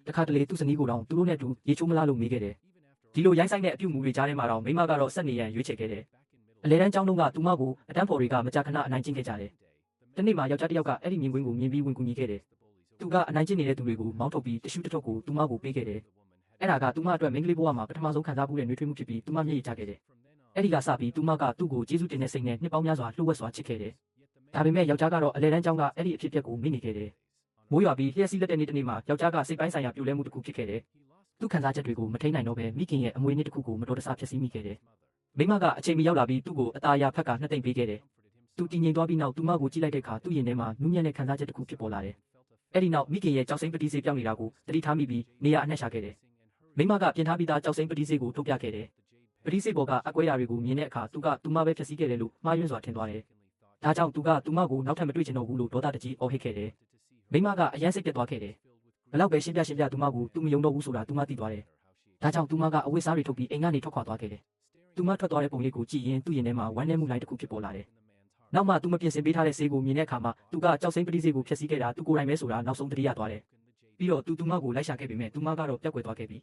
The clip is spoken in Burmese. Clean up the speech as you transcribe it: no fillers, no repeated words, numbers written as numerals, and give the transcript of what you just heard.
တခါတလေသူ့ဇနီးကိုတောင်သူတို့နဲ့အတူရေချိုးမလားလို့မေးခဲ့တယ်ဒီလိုရိုင်းဆိုင်တဲ့အပြုတ်မှုတွေကြားထဲမှာတော့မိမကတော့ဆက်နေရန်ရွေးချယ်ခဲ့တယ်အလဲတန်းကျောင်းလုံးကသူမကိုအတန်းဖော်တွေကမကြာခဏအနိုင်ကျင့်ခဲ့ကြတယ်တနေ့မှယောက်ျားတစ်ယောက်ကအဲ့ဒီမြင်ကွင်းကိုမြင်ပြီးဝင်ကူညီခဲ့တယ်သူကအနိုင်ကျင့်နေတဲ့သူတွေကိုမောင်းထုတ်ပြီးတ िश ူးတထုတ်ကိုသူမကိုပေးခဲ့တယ်အဲ့ဒါကသူမအတွက်မိန်းကလေးဘဝမှာပထမဆုံးခံစားမှုတဲ့နှွေးထွေးမှုဖြစ်ပြီးသူမမျက်ရည်ကျခဲ့တယ်အဲ့ဒီကစပြီးသူမကသူ့ကိုကျေးဇူးတင်တဲ့စိတ်နဲ့နှစ်ပေါင်းများစွာလှုပ်ဝက်စွာချစ်ခဲ့တယ်ဒါပေမဲ့ယောက်ျားကတော့အလဲတန်းကျောင်းကအဲ့ဒီအဖြစ်အပျက်ကိုမေ့နေခဲ့တယ်မိုးရွာပြီးလျှက်စီးလက်တဲ့နေ့တစ်နေ့မှာယောက်ျားကစိတ်ပိုင်းဆိုင်ရာပြိုလဲမှုတစ်ခုဖြစ်ခဲ့တယ်သူခံစားချက်တွေကိုမထိန်နိုင်တော့ဘဲမိခင်ရဲ့အမွေအနှစ်တစ်ခုကိုမတော်တဆဖျက်ဆီးမိခဲ့တယ်မိမကအချိန်မီရောက်လာပြီးသူ့ကိုအသားအရာဖက်ကနှစ်သိမ့်ပေးခဲ့တယ်သူတည်ငြိမ်သွားပြီးနောက်သူမကိုကြည့်လိုက်တဲ့အခါသူ့ရင်ထဲမှာနူးညံ့တဲ့ခံစားချက်တစ်ခုဖြစ်ပေါ်လာတယ်အဲ့ဒီနောက်မိခင်ရဲ့ကြောက်စိမ့်ပတိစေးပြောင်းနေတာကိုတတိထားမိပြီးနေရာအနှက်ရှာခဲ့တယ်မိမကပြင်ထားပြီးသားကြောက်စိမ့်ပတိစေးကိုထုတ်ပြခဲ့တယ်ပတိစေးပေါ်ကအကွဲရာတွေကိုမြင်တဲ့အခါသူကသူမပဲဖျက်ဆီးခဲ့တယ်လို့မှားယွင်းစွာထင်သွားတယ်ဒါကြောင့်သူကသူမကိုနောက်ထပ်မတွေ့ချင်တော့ဘူးလို့ဒေါသတကြီးအော်ဟစ်ခဲ့တယ်မိမကအယမ်းစိတ်ပြတ်သွားခဲ့တယ်ဘလောက်ပဲရှင်းပြသူမကိုသူမယုံတော့ဘူးဆိုတာသူမသိသွားတယ်ဒါကြောင့်သူမကအဝတ်စားတွေထုတ်ပြီးအိမ်ကနေထွက်ခွာသွားခဲ့တယ်သူမထွက်သွားတဲ့ပုံလေးကိုကြည့်ရင်သူ့ရင်ထဲမှာဝမ်းနည်းမှုလိုက်တစ်ခုဖြစ်ပေါ်လာတယ်နောက်မှသူမပြင်ဆင်ပေးထားတဲ့ဆေးကိုမြင်တဲ့အခါမှာသူကကြောက်စိမ့်ပတိဆေးကိုဖျက်ဆီးခဲ့တာသူကိုယ်တိုင်ပဲဆိုတာနောက်ဆုံးသတိရသွားတယ်ပြီးတော့သူမကိုလိုက်ရှာခဲ့ပေမဲ့သူမကတော့ပြတ်ကွယ်သွားခဲ့ပြီ